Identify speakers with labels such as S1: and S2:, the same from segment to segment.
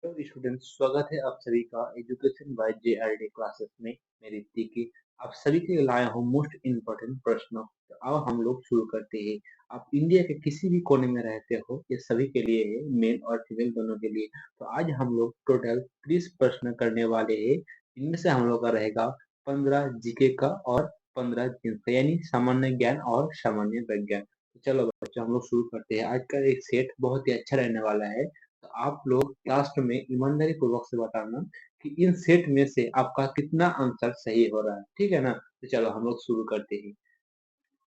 S1: Hello students, स्वागत है आप सभी का एजुकेशन बाय जेआरडी क्लासेस में। मैं ऋतिक की आप सभी के लिए लाया हूँ मोस्ट इम्पोर्टेंट प्रश्न। तो अब हम लोग शुरू करते हैं। आप इंडिया के किसी भी कोने में रहते हो, ये सभी के लिए है, मेल और फीमेल दोनों के लिए। तो आज हम लोग टोटल 30 प्रश्न करने वाले हैं। इनमें से हम लोग का रहेगा 15 जीके का और 15 जीएस का, यानी सामान्य ज्ञान और सामान्य विज्ञान। तो चलो बच्चों, हम लोग शुरू करते हैं। आज का एक सेट बहुत ही अच्छा रहने वाला है। तो आप लोग लास्ट में ईमानदारी पूर्वक से बताना कि इन सेट में से आपका कितना आंसर सही हो रहा है, ठीक है ना। तो चलो हम लोग शुरू करते हैं।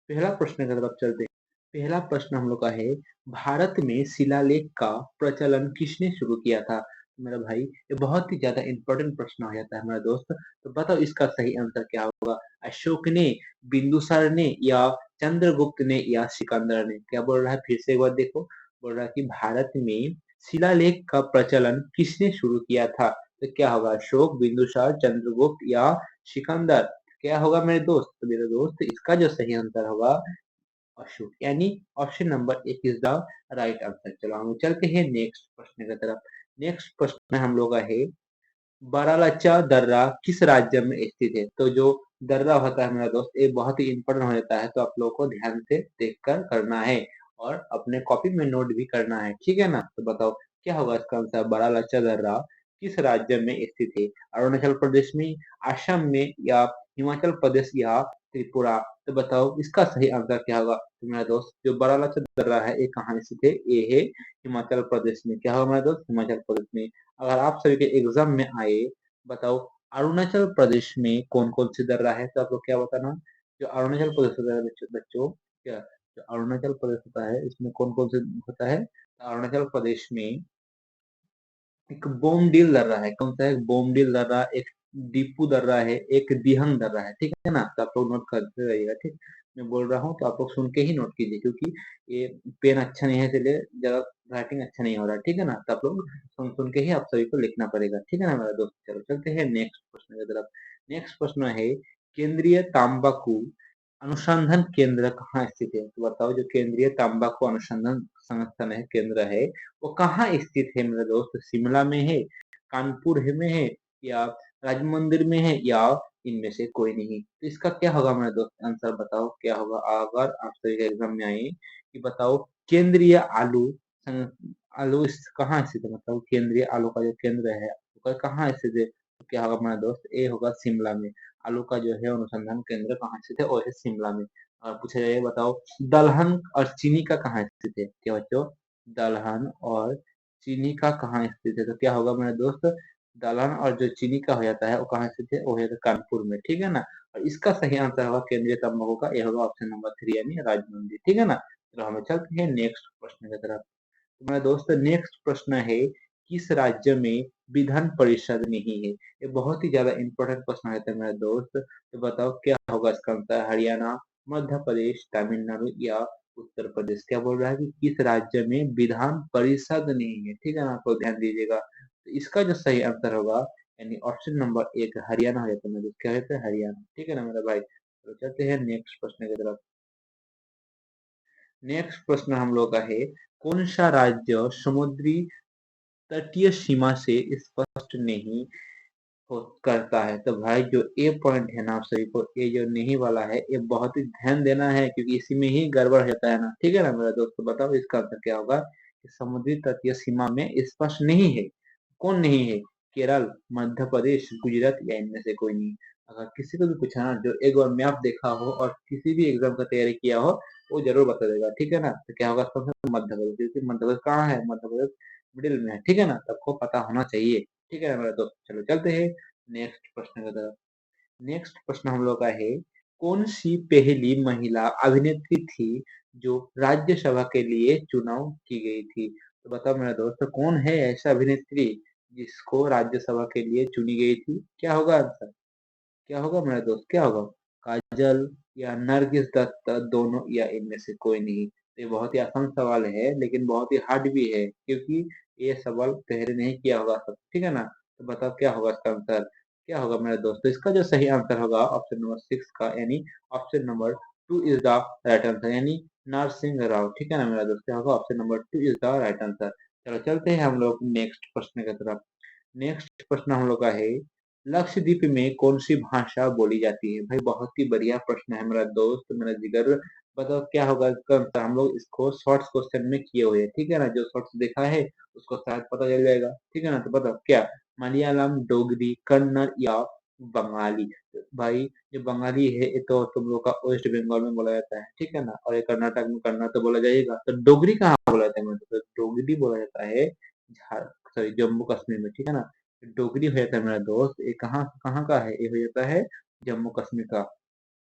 S1: पहला प्रश्न की तरफ चलते हैं। पहला प्रश्न हम लोग का है, भारत में शिलालेख का प्रचलन किसने शुरू किया था। मेरा भाई, ये बहुत ही ज्यादा इंपॉर्टेंट प्रश्न हो जाता है मेरा दोस्त। तो बताओ इसका सही आंसर क्या होगा। अशोक ने, बिंदुसार ने, या चंद्रगुप्त ने, या सिकंदर ने। क्या बोल रहा है, फिर से एक बार देखो। बोल रहा है कि भारत में शिलालेख का प्रचलन किसने शुरू किया था। तो क्या होगा, अशोक, बिंदुसार, चंद्रगुप्त या सिकंदर। क्या होगा मेरे दोस्त, तो मेरे दोस्त इसका जो सही आंसर होगा अशोक, यानी ऑप्शन नंबर एक इज द राइट आंसर। चलो हम चलते हैं नेक्स्ट प्रश्न की तरफ। नेक्स्ट प्रश्न हम लोग का है, बारालाचा दर्रा किस राज्य में स्थित है। तो जो दर्रा होता है मेरा दोस्त, ये बहुत ही इंपॉर्टेंट हो जाता है, तो आप लोगों को ध्यान से देखकर करना है और अपने कॉपी में नोट भी करना है, ठीक है ना। तो बताओ क्या होगा इसका आंसर। बारालाचा दर्रा किस राज्य में स्थित है। अरुणाचल प्रदेश में, असम में, या हिमाचल प्रदेश, या त्रिपुरा। तो बताओ इसका सही आंसर क्या होगा। तो मेरा दोस्त जो बारालाचा दर्रा है ये कहाँ स्थित है, ये है हिमाचल प्रदेश में। क्या होगा मेरा दोस्त, हिमाचल प्रदेश में। अगर आप सभी के एग्जाम में आए, बताओ अरुणाचल प्रदेश में कौन कौन सी दर्रा है, तो आप लोग क्या बताना। जो अरुणाचल प्रदेश होता है बच्चों, क्या जो अरुणाचल प्रदेश होता है इसमें कौन कौन से होता है। तो अरुणाचल प्रदेश में एक बोमडिल दर्रा है। कौन सा है, बोमडिल दर्रा, एक दीपू दर्रा है, एक दिहंग दर्रा है, ठीक है ना। तो आप लोग नोट करते रहिएगा, ठीक। मैं बोल रहा हूँ तो आप लोग सुन के ही नोट कीजिए, क्योंकि ये पेन अच्छा नहीं है, इसलिए जरा राइटिंग अच्छा नहीं हो रहा है, ठीक है ना। तो आप लोग सुन सुन के ही आप सभी को लिखना पड़ेगा, ठीक है ना मेरा दोस्त। चलो चलते हैं नेक्स्ट प्रश्न की तरफ। नेक्स्ट प्रश्न है, केंद्रीय तांबाकू अनुसंधान केंद्र कहाँ स्थित है। तो बताओ जो केंद्रीय तंबाकू अनुसंधान संस्थान है, केंद्र है, वो कहाँ स्थित है मेरे दोस्त। शिमला में है, कानपुर में है, या राजमंदिर में है, या इनमें से कोई नहीं। तो इसका क्या होगा मेरे दोस्त, आंसर बताओ क्या होगा। अगर आप सभी के एग्जाम में आए कि बताओ केंद्रीय आलू कहाँ स्थित है, मतलब केंद्रीय आलू का जो केंद्र है वो कहाँ स्थित है। तो क्या होगा मेरा दोस्त, ए होगा शिमला में। आलू का जो है अनुसंधान केंद्र कहाँ स्थित है, और है शिमला में। और पूछा जाए बताओ दलहन और चीनी का कहाँ स्थित है। क्या बच्चों, दलहन और चीनी का कहाँ स्थित है। तो क्या होगा मेरे दोस्त, दलहन और जो चीनी का हो जाता है वो कहाँ स्थित है, वो है कानपुर में, ठीक है ना। और इसका सही आंसर होगा केंद्रीय तंबाकू का, यह होगा ऑप्शन नंबर 3, यानी राजमंदिर, ठीक है ना। तो हमें चलते हैं नेक्स्ट प्रश्न की तरफ। तो मेरा दोस्त नेक्स्ट प्रश्न है, किस राज्य में विधान परिषद नहीं है। ये बहुत ही ज्यादा इंपॉर्टेंट प्रश्न है तो मेरा दोस्त। तो बताओ क्या होगा इसका आंसर। हरियाणा, मध्य प्रदेश, तमिलनाडु, या उत्तर प्रदेश। क्या बोल रहा है कि किस राज्य में विधान परिषद नहीं है, ठीक है ना। तो ध्यान दीजिएगा, तो इसका जो सही आंसर होगा, यानी ऑप्शन नंबर एक हरियाणा हो जाता है मेरे दोस्त। क्या होता है, हरियाणा, ठीक है ना मेरा भाई। तो चलते हैं नेक्स्ट प्रश्न की तरफ। नेक्स्ट प्रश्न हम लोग का है, कौन सा राज्य समुद्री तटीय सीमा से स्पष्ट नहीं करता है। तो भाई जो ए पॉइंट है ना, आप सभी को ये जो नहीं वाला है, ये बहुत ही ध्यान देना है, क्योंकि इसी में ही गड़बड़ हो जाता है ना, ठीक है ना मेरा दोस्त। तो बताओ इसका आंसर क्या होगा कि समुद्री तटीय सीमा में स्पष्ट नहीं है। कौन नहीं है, केरल, मध्य प्रदेश, गुजरात, या इनमें से कोई नहीं। अगर किसी को भी पूछा ना, जो एक बार मैप देखा हो और किसी भी एग्जाम का तैयारी किया हो, वो जरूर बता देगा, ठीक है ना। तो क्या होगा इसका आंसर, मध्य प्रदेश, क्योंकि मध्य प्रदेश कहाँ है, मध्य प्रदेश मिडिल में है, ठीक है ना। सबको पता होना चाहिए, ठीक है ना मेरा दोस्त। चलो चलते हैं नेक्स्ट प्रश्न की तरफ। नेक्स्ट प्रश्न हम लोग का है, कौन सी पहली महिला अभिनेत्री थी जो राज्यसभा के लिए चुनाव की गई थी। तो बताओ मेरा दोस्त, कौन है ऐसा अभिनेत्री जिसको राज्यसभा के लिए चुनी गई थी। क्या होगा आंसर, क्या होगा मेरा दोस्त, क्या होगा। काजल, या नरगिस दत्त, दोनों, या इनमें से कोई नहीं। ये बहुत ही आसान सवाल है, लेकिन बहुत ही हार्ड भी है, क्योंकि ये सवाल पहले नहीं किया होगा सब, ठीक है ना। तो बताओ क्या होगा इसका आंसर, क्या होगा मेरे दोस्तों। इसका जो सही आंसर होगा ऑप्शन नंबर 6 का, यानी option number 2 is the right answer, यानी नरसिंह राव, ठीक है ना मेरा दोस्त। क्या होगा, option number 2 is the right answer. चलो चलते हैं हम लोग नेक्स्ट प्रश्न की तरफ। नेक्स्ट प्रश्न हम लोग का है, लक्षद्वीप में कौन सी भाषा बोली जाती है? भाई बहुत ही बढ़िया प्रश्न है मेरा दोस्त, मेरा जिगर। बताओ क्या होगा इसका आंसर? हम लोग इसको शॉर्ट्स क्वेश्चन में किए हुए हैं, ठीक है ना? जो शॉर्ट्स देखा है उसको शायद पता चल जाएगा, ठीक है ना? तो बताओ क्या, मलयालम, डोगरी, कन्नड़ या बंगाली? भाई जो बंगाली है ये तो तुम लोग का वेस्ट बंगाल में बोला जाता है, ठीक है ना? और ये कर्नाटक में कन्नड़ तो बोला जाएगा, तो डोगरी कहाँ बोला जाता है? मतलब डोगरी बोला जाता है सॉरी जम्मू कश्मीर में, ठीक है ना? डोगरी हो जाता है मेरा दोस्त, ये कहाँ कहाँ का है? ये हो जाता है जम्मू कश्मीर का।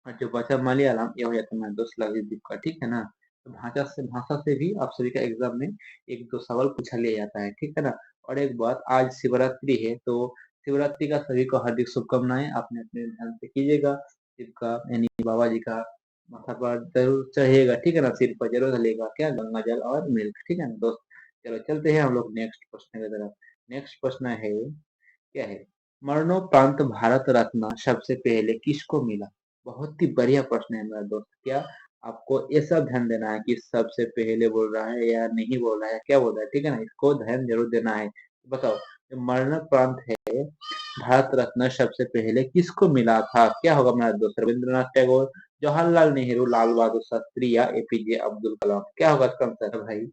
S1: और जो बचा मलयालम, ये हो जाता है मेरा दोस्त लक्षद्वीप का, ठीक है ना? तो भाषा से भी आप सभी का एग्जाम में एक दो सवाल पूछा लिया जाता है, ठीक है ना? और एक बात, आज शिवरात्रि है, तो शिवरात्रि का सभी को हार्दिक शुभकामनाएं। आपने अपने ध्यान से कीजिएगा, शिव का यानी बाबा जी का माथा पर जरूर चढ़िएगा, ठीक है ना? सिर पर जरूर डलेगा क्या, गंगा जल और मिल्क, ठीक है ना दोस्त? चलो चलते हैं हम लोग नेक्स्ट प्रश्न की तरफ। नेक्स्ट प्रश्न है, क्या है, मरणोपरांत भारत रत्न सबसे पहले किसको मिला? बहुत ही बढ़िया प्रश्न है मेरा दोस्त। क्या आपको ये सब ध्यान देना है कि सबसे पहले बोल रहा है या नहीं बोल रहा है, क्या बोल रहा है, ठीक है ना? इसको ध्यान जरूर देना है। बताओ, जो मरणोपरांत है भारत रत्न सबसे पहले किसको मिला था? क्या होगा मेरा दोस्त? रविंद्रनाथ टैगोर, जवाहरलाल नेहरू, लाल बहादुर शास्त्री या एपीजे अब्दुल कलाम? क्या होगा इसका आंसर भाई?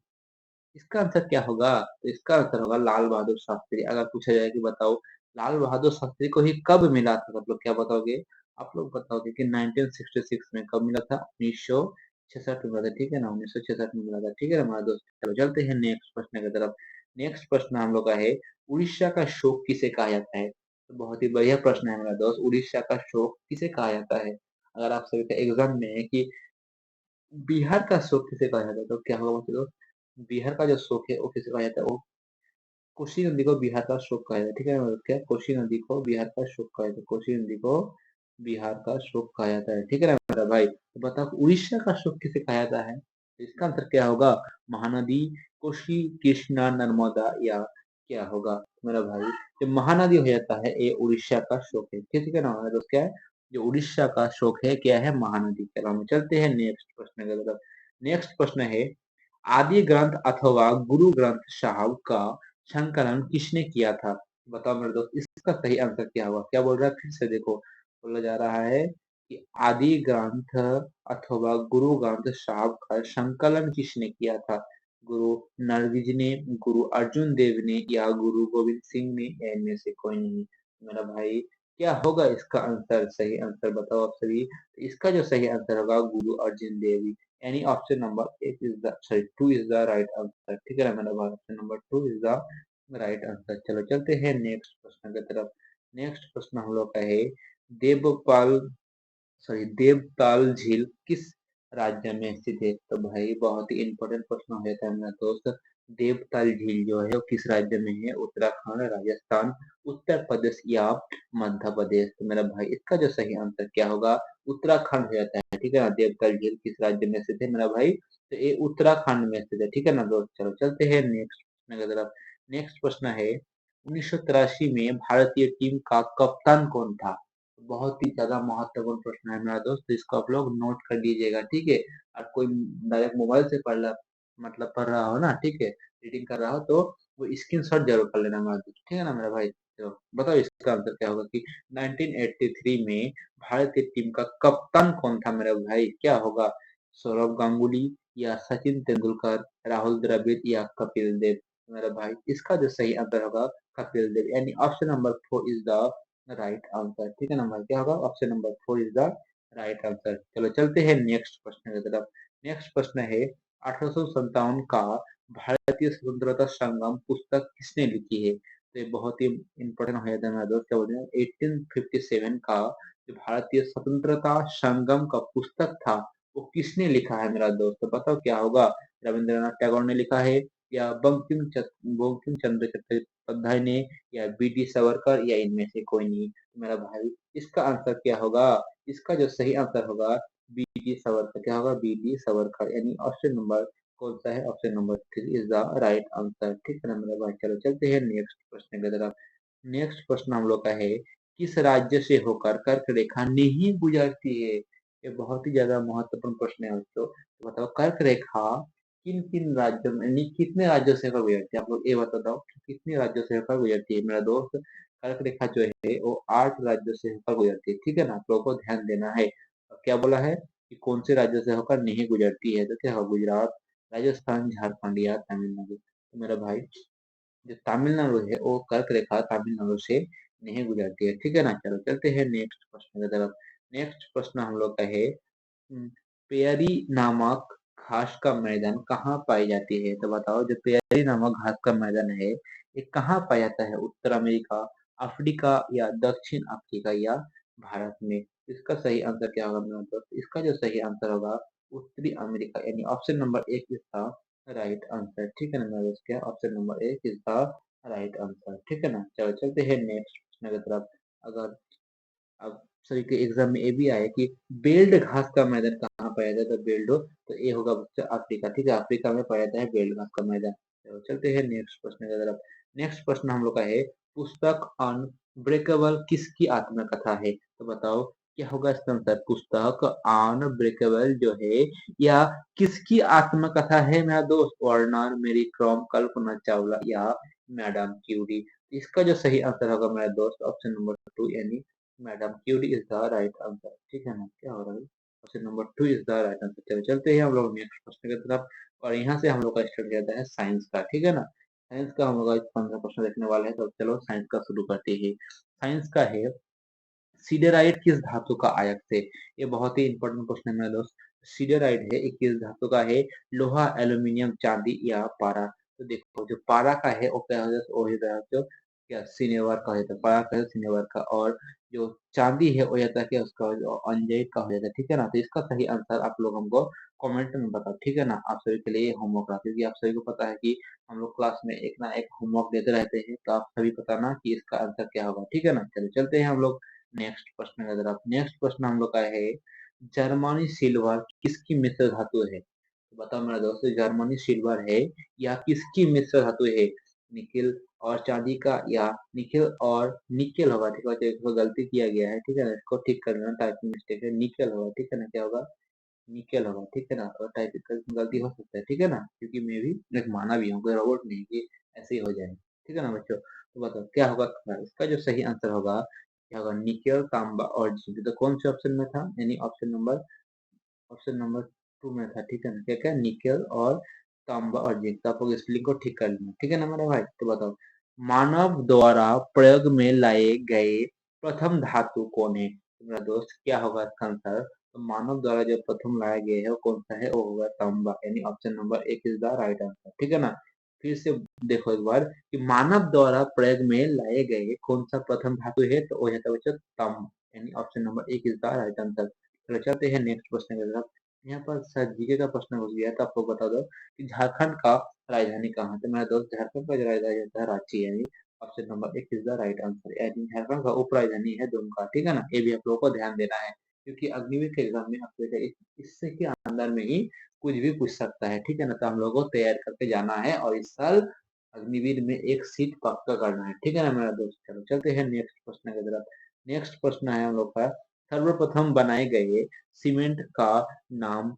S1: इसका आंसर क्या होगा? तो इसका आंसर होगा लाल बहादुर शास्त्री। अगर पूछा जाए कि बताओ लाल बहादुर शास्त्री को ही कब मिला था, आप लोग क्या बताओगे? आप लोग बताओगे कि 1966 में कब मिला था? 1966 में मिला था, ठीक है ना? 1966 में मिला था, ठीक है ना हमारा दोस्त? चलो चलते हैं नेक्स्ट प्रश्न की तरफ। नेक्स्ट प्रश्न हम लोग का है, उड़ीसा का शोक किसे कहा जाता है? तो बहुत ही बढ़िया प्रश्न है मेरा दोस्त, उड़ीसा का शोक किसे कहा जाता है? अगर आप सभी का एग्जाम में है कि बिहार का शोक किसे कहा जाता है, तो क्या होगा मतलब? बिहार का जो शोक है वो किसे कहा जाता है? वो कोसी नदी को बिहार का शोक कहा जाता है, ठीक है? मतलब क्या, कोसी नदी को बिहार का शोक कहा जाता है, कोसी नदी को बिहार का शोक कहा जाता है, ठीक है ना मेरा भाई? तो बताओ उड़ीसा का शोक किसे कहा जाता है? तो इसका आंसर क्या होगा? महानदी, कोसी, कृष्णा, नर्मदा या क्या होगा मेरा भाई? जो महानदी हो जाता है ये उड़ीसा का शोक है, ठीक है ना? तो क्या है, जो उड़ीसा का शोक है क्या है? महानदी। चलो हम चलते हैं नेक्स्ट प्रश्न की तरफ। नेक्स्ट प्रश्न है, आदि ग्रंथ अथवा गुरु ग्रंथ साहब का संकलन किसने किया था? बताओ मेरे दोस्त, इसका सही आंसर क्या होगा? क्या बोल रहा है फिर से देखो, बोला जा रहा है कि आदि ग्रंथ अथवा गुरु ग्रंथ साहब का संकलन किसने किया था? गुरु नरविज ने, गुरु अर्जुन देव ने या गुरु गोविंद सिंह ने, या इनमें से कोई नहीं? मेरा भाई क्या होगा इसका आंसर? सही आंसर बताओ आप सभी। तो इसका जो सही आंसर होगा गुरु अर्जुन देव, यानी option number eight is the sorry two is the right answer, ठीक है ना मेरा भाई? Option number two is the right answer. चलो चलते हैं नेक्स्ट प्रश्न की तरफ। नेक्स्ट प्रश्न हम लोग का है, देवपाल सॉरी देवताल झील किस राज्य में स्थित है? तो भाई बहुत ही इंपॉर्टेंट प्रश्न हो जाता है मेरा दोस्त। देवताल झील जो है वो किस राज्य में है? उत्तराखंड, राजस्थान, उत्तर प्रदेश या मध्य प्रदेश? तो मेरा भाई इसका जो सही आंसर क्या होगा? उत्तराखंड हो जाता है, ठीक है ना? देवताल झील किस राज्य में स्थित है मेरा भाई? तो ये उत्तराखंड में स्थित है, ठीक है ना दोस्त? चलो चलते हैं नेक्स्ट प्रश्न की तरफ। नेक्स्ट प्रश्न है, 1983 में भारतीय टीम का कप्तान कौन था? बहुत ही ज्यादा महत्वपूर्ण प्रश्न है मेरा दोस्त, तो इसको आप लोग नोट कर लीजिएगा, ठीक है? और कोई डायरेक्ट मोबाइल से पढ़ रहा हो ना, ठीक है, रीडिंग कर रहा हो, तो वो स्क्रीनशॉट जरूर कर लेना मेरा दोस्त, ठीक है ना मेरा भाई? तो बताओ इसका आंसर क्या होगा कि 1983 में भारतीय टीम का कप्तान कौन था मेरा भाई? क्या होगा? सौरव गांगुली या सचिन तेंदुलकर, राहुल द्रविड़ या कपिल देव? मेरा भाई इसका जो सही आंसर होगा कपिल देव, यानी option number 4 is the right answer, ठीक है ना भाई? क्या होगा? Option number 4 is the right answer. चलो चलते हैं नेक्स्ट प्रश्न की तरफ। नेक्स्ट प्रश्न है, 1857 का भारतीय स्वतंत्रता संग्राम पुस्तक किसने लिखी है? तो ये बहुत ही इंपॉर्टेंट हो जाता है मेरा दोस्त, क्या बोलते हैं? 1857 का जो भारतीय स्वतंत्रता संग्राम का पुस्तक था वो किसने लिखा है मेरा दोस्त? तो बताओ क्या होगा? रविंद्रनाथ टैगोर ने लिखा है या बंकिम चंद्र चट्टोपाध्याय ने या बी.डी. सावरकर या इनमें से कोई नहीं? तो मेरा भाई इसका आंसर क्या होगा? इसका जो सही आंसर होगा बी.डी. सावरकर। क्या होगा? बी.डी. सावरकर, यानी ऑप्शन नंबर कौन सा है? Option number 3 is the right answer, ठीक है ना मेरा भाई? चलो चलते हैं नेक्स्ट प्रश्न की तरफ। नेक्स्ट प्रश्न हम लोग का है, किस राज्य से होकर कर्क रेखा नहीं गुजरती है? ये बहुत ही ज्यादा महत्वपूर्ण प्रश्न है दोस्तों। तो बताओ कर्क रेखा किन किन राज्यों में यानी कितने राज्यों से होकर गुजरती है, आप लोग ये बता दो कि कितने राज्यों से होकर गुजरती है। मेरा दोस्त कर्क रेखा जो है वो 8 राज्यों से होकर गुजरती है, ठीक है ना। आप लोगों को ध्यान देना है। और क्या बोला है कि कौन से राज्यों से होकर नहीं गुजरती है, तो क्या होगा, गुजरात, राजस्थान, झारखंड या तमिलनाडु। तो मेरा भाई जो तमिलनाडु है वो कर्क रेखा तमिलनाडु से नहीं गुजरती है, ठीक है ना। चलो चलते हैं नेक्स्ट प्रश्न की तरफ। नेक्स्ट प्रश्न हम लोग का है, पेयरी नामक घास का मैदान कहाँ पाई जाती है। तो बताओ जो पेयरी नामक घास का मैदान है ये कहाँ पाया जाता है, उत्तर अमेरिका, अफ्रीका या दक्षिण अफ्रीका या भारत में। इसका सही आंसर क्या होगा मेरे दोस्त, इसका जो सही आंसर होगा उत्तरी अमेरिका, यानी ऑप्शन नंबर एक इसका राइट आंसर, ठीक है ना मेरे दोस्त। क्या ऑप्शन नंबर एक इसका राइट आंसर, ठीक है ना। चलो चलते हैं नेक्स्ट प्रश्न की तरफ। अगर अब सभी के एग्जाम में ये भी आया कि बेल्ड घास का मैदान कहाँ पाया जाता है, बेल्ड हो तो ये होगा बच्चा अफ्रीका, ठीक है। अफ्रीका में पाया जाता है बेल्ड घास का मैदान। तो चलते हैं नेक्स्ट प्रश्न की तरफ। नेक्स्ट प्रश्न हम लोग का है, पुस्तक अनब्रेकेबल किसकी आत्मकथा है। तो बताओ क्या होगा इसका आंसर, पुस्तक अनब्रेकेबल जो है या किसकी आत्मकथा है मेरा दोस्त, वर्नर, मेरी क्रॉम, कल्पना चावला या मैडम क्यूरी। इसका जो सही आंसर होगा मेरा दोस्त ऑप्शन नंबर टू, यानी madam Curie is the right answer, ठीक है ना। क्या हो रहा है, option number two is the right answer. चलो चलते हैं हम लोग नेक्स्ट प्रश्न की तरफ। और यहाँ से हम लोग का स्टार्ट किया है साइंस का, ठीक है ना। साइंस का हम लोग आज 15 प्रश्न देखने वाले हैं, तो चलो साइंस का शुरू करते हैं। साइंस का है, सीडेराइट किस धातु का आयक थे। ये बहुत ही इंपॉर्टेंट क्वेश्चन है मेरे दोस्त। सीडेराइट है ये किस धातु का है, लोहा, एल्यूमिनियम, चांदी या पारा। तो देखो जो पारा का है वो क्या हो जाता है, वो हो जाता है क्या, सिनेवर का हो जाता है, पारा का है सिनेवर का। और जो चांदी है वो जाता है क्या, उसका जो अंजय का हो जाता है, ठीक है ना। तो इसका सही आंसर आप लोग हमको कमेंट में बताओ, ठीक है ना। आप सभी के लिए होमवर्क रहा, क्योंकि आप सभी को पता है कि हम लोग क्लास में एक ना एक होमवर्क देते रहते हैं, तो आप सभी बताना कि इसका आंसर क्या होगा, ठीक है ना। चलो चलते हैं हम लोग नेक्स्ट प्रश्न की तरफ। नेक्स्ट प्रश्न हम लोग का है, जर्मनी सिल्वर किसकी मिश्र धातु है। तो बताओ मेरा दोस्त, जर्मनी सिल्वर है या किसकी मिश्र धातु है, निकेल और चांदी का या निकेल और निकेल होगा, ठीक है। तो इसको गलती किया गया है, ठीक है ना, इसको ठीक कर लेना, टाइपिंग मिस्टेक है, निकेल होगा, ठीक है ना। क्या होगा, निकेल होगा, ठीक है ना। और टाइपिंग का गलती हो सकता है, ठीक है ना, क्योंकि मैं भी एक माना भी हूँ, कोई रोबोट नहीं कि ऐसे ही हो जाए, ठीक है ना बच्चों। तो बताओ क्या होगा इसका जो सही आंसर होगा, क्या होगा, निकेल, तांबा और जिंक। तो कौन से ऑप्शन में था, यानी ऑप्शन नंबर टू में था, ठीक है ना। क्या क्या, निकेल और तांबा और जिंक। तो आप लोग स्पेलिंग को ठीक कर लेना, ठीक है ना मेरे भाई। तो बताओ, मानव द्वारा प्रयोग में लाए गए प्रथम धातु कौन है। तो मेरा दोस्त क्या होगा इसका आंसर, तो मानव द्वारा जो प्रथम लाया गया है वो कौन सा है, वो होगा तांबा, यानी ऑप्शन नंबर एक इज द राइट आंसर, ठीक है ना। फिर से देखो एक बार कि मानव द्वारा प्रयोग में लाए गए कौन सा प्रथम धातु है, तो वो है बच्चा तांबा, यानी ऑप्शन नंबर एक इज द राइट आंसर। चलो चलते हैं नेक्स्ट क्वेश्चन की तरफ। यहाँ पर सर जीके का प्रश्न हो गया है, तो आपको बता दो कि झारखंड का राजधानी कहाँ है। तो मेरा दोस्त झारखंड का जो राजधानी होता है रांची, यानी ऑप्शन नंबर एक इज द राइट आंसर, यानी झारखंड का उप राजधानी है दुमका, ठीक है ना। ये भी आप लोगों को ध्यान देना है, क्योंकि अग्निवीर के एग्जाम में आपको इससे के अंदर में ही कुछ भी पूछ सकता है, ठीक है ना। तो हम लोगों को तैयार करके जाना है और इस साल अग्निवीर में एक सीट पक्का करना है, ठीक है ना मेरा दोस्त। चलो चलते हैं नेक्स्ट प्रश्न की तरफ। नेक्स्ट प्रश्न है हम लोग का, सर्वप्रथम बनाए गए सीमेंट का नाम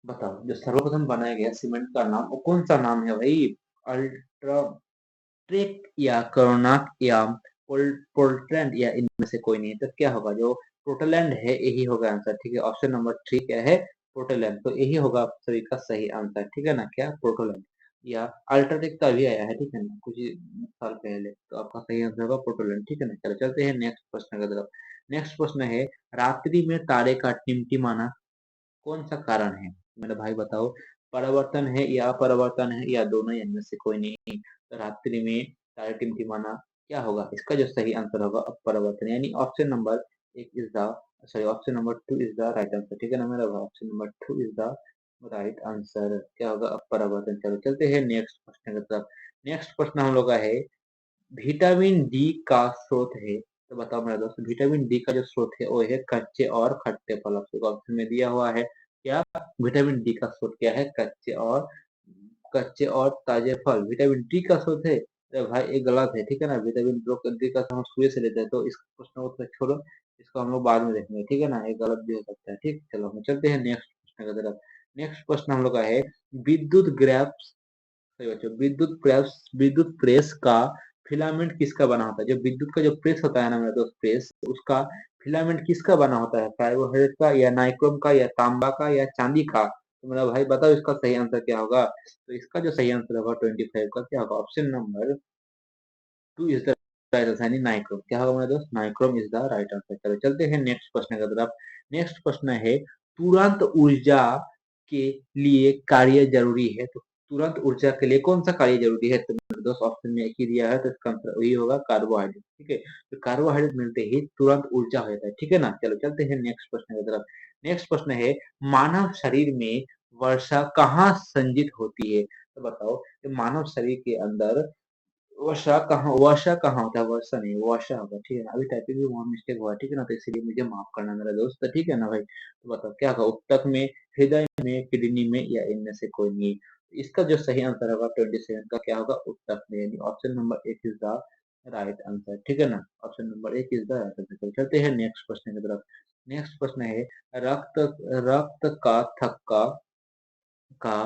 S1: बताओ। जो सर्वप्रथम बनाया गया सीमेंट का नाम, वो कौन सा नाम है भाई, अल्ट्राट्रेक या करोनाक या पोर्टलैंड या इनमें से कोई नहीं। तो क्या होगा, जो पोर्टलैंड है यही होगा आंसर, ठीक है। ऑप्शन नंबर थ्री क्या है, पोर्टलैंड। तो यही होगा आप सभी का सही आंसर, ठीक है ना। क्या, पोर्टलैंड या अल्ट्राटेक का भी आया है, ठीक है ना, कुछ ही साल पहले। तो आपका सही आंसर होगा पोर्टलैंड, ठीक है ना। चलो चलते हैं नेक्स्ट प्रश्न की तरफ। नेक्स्ट प्रश्न है, रात्रि में तारे का टिमटिमाना कौन सा कारण है। मेरे भाई बताओ, परिवर्तन है या अपरिवर्तन है या दोनों, या इनमें से कोई नहीं। तो रात्रि में तारे टिमटिमाना क्या होगा, इसका जो सही आंसर होगा अपरिवर्तन, यानी ऑप्शन नंबर एक is the sorry option number two is the right answer, ठीक है ना मेरा भाई। Option number two is the right answer, क्या होगा, अपरिवर्तन। चलो चलते हैं नेक्स्ट प्रश्न की तरफ। नेक्स्ट प्रश्न हम लोग का है, विटामिन डी का स्रोत है। तो बताओ मेरा दोस्त, विटामिन डी का जो स्रोत है वो है कच्चे और खट्टे फल। आपको ऑप्शन में दिया हुआ है क्या, विटामिन डी का स्रोत क्या है, कच्चे और ताजे फल विटामिन डी का स्रोत है। अरे भाई ये गलत है, ठीक है ना। विटामिन डी का हम सुबह से लेते हैं, तो इस प्रश्न को छोड़ो, इसको हम लोग बाद में देखेंगे, ठीक है ना। ये गलत भी हो सकता है, ठीक। चलो हम चलते हैं नेक्स्ट प्रश्न की तरफ। नेक्स्ट प्रश्न हम लोग का है विद्युत ग्रैप्स, सही बच्चों, विद्युत प्रेस का फिलामेंट किसका बना होता है? जो विद्युत का जो प्रेस होता है ना मेरे दोस्त, प्रेस, उसका फिलामेंट किसका बना होता है? कार्बोहाइड्रेट का या नाइक्रोम का या तांबा का या चांदी का? तो मेरा भाई बताओ इसका सही आंसर क्या होगा? तो इसका जो सही आंसर होगा 25 का क्या होगा? Option number 2 is the right answer, यानी नाइक्रोम। क्या होगा मेरे दोस्त? Nichrome is the right answer. चलो चलते हैं नेक्स्ट प्रश्न की तरफ। नेक्स्ट प्रश्न है तुरंत ऊर्जा के लिए कार्य जरूरी है, तो तुरंत ऊर्जा के लिए कौन सा कार्य जरूरी है? तो मेरे दोस्त ऑप्शन में एक ही दिया है, तो इसका आंसर वही होगा, कार्बोहाइड्रेट। ठीक है, तो कार्बोहाइड्रेट मिलते ही तुरंत ऊर्जा हो जाता है। ठीक है ना? चलो चलते हैं नेक्स्ट प्रश्न की तरफ। नेक्स्ट प्रश्न है मानव शरीर में वर्षा कहाँ संचित होती है? तो बताओ कि मानव शरीर के अंदर वर्षा कहाँ होता है? वर्षा नहीं, वर्षा होगा। ठीक है ना? अभी टाइपिंग में वहाँ मिस्टेक हुआ, ठीक है ना? तो इसीलिए मुझे माफ करना मेरा दोस्त, ठीक है ना भाई? तो बताओ क्या होगा? उत्तक में, हृदय में, किडनी में, या इनमें से कोई नहीं? इसका जो सही आंसर होगा 27 का क्या होगा? उत्तक में, यानी ऑप्शन नंबर एक इज द राइट आंसर। ठीक है ना? ऑप्शन नंबर एक इज द राइट आंसर। चलते हैं नेक्स्ट प्रश्न की तरफ। नेक्स्ट प्रश्न है रक्त रक्त का थक्का का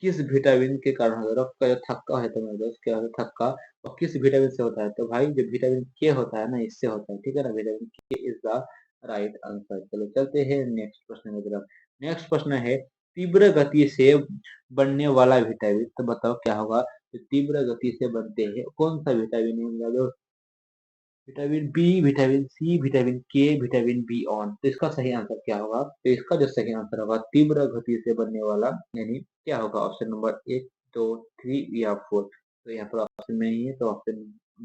S1: किस विटामिन के कारण होता है? रक्त का जो थक्का है, तो मेरे दोस्त क्या होता है थक्का, और किस विटामिन से होता है? तो भाई जो विटामिन के होता है ना, इससे होता है। ठीक है ना? विटामिन के इज द राइट आंसर। चलो चलते हैं नेक्स्ट प्रश्न की तरफ। नेक्स्ट प्रश्न है तीव्र गति से बनने वाला विटामिन, तो बताओ क्या होगा? तो तीव्र गति से बनते हैं कौन सा विटामिन है मेरा दोस्त? Vitamin B, vitamin C, vitamin K, vitamin B on. तो इसका सही आंसर क्या होगा? तो इसका जो सही आंसर होगा तीव्र गति से बनने वाला, यानी क्या होगा? ऑप्शन नंबर एक, दो, थ्री या फोर? तो यहाँ पर ऑप्शन में ही है, तो option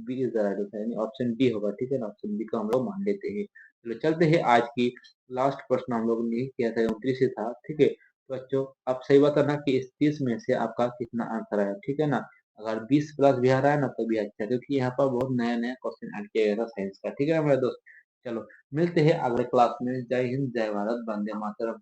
S1: B is the right answer, यानी ऑप्शन डी होगा। ठीक है ना? ऑप्शन बी का हम लोग मान लेते हैं। चलो चलते हैं आज की लास्ट प्रश्न हम लोग ने किया था 29 से था। ठीक है, तो बच्चों आप सही बताना कि इस 30 में से आपका कितना आंसर आया। ठीक है ना? अगर 20 प्लस भी आ रहा है ना तो भी अच्छा है, क्योंकि यहाँ पर बहुत नया नया क्वेश्चन ऐड किया गया था साइंस का। ठीक है ना मेरे दोस्त? चलो मिलते हैं अगले क्लास में। जय हिंद, जय भारत, वंदे मातरम।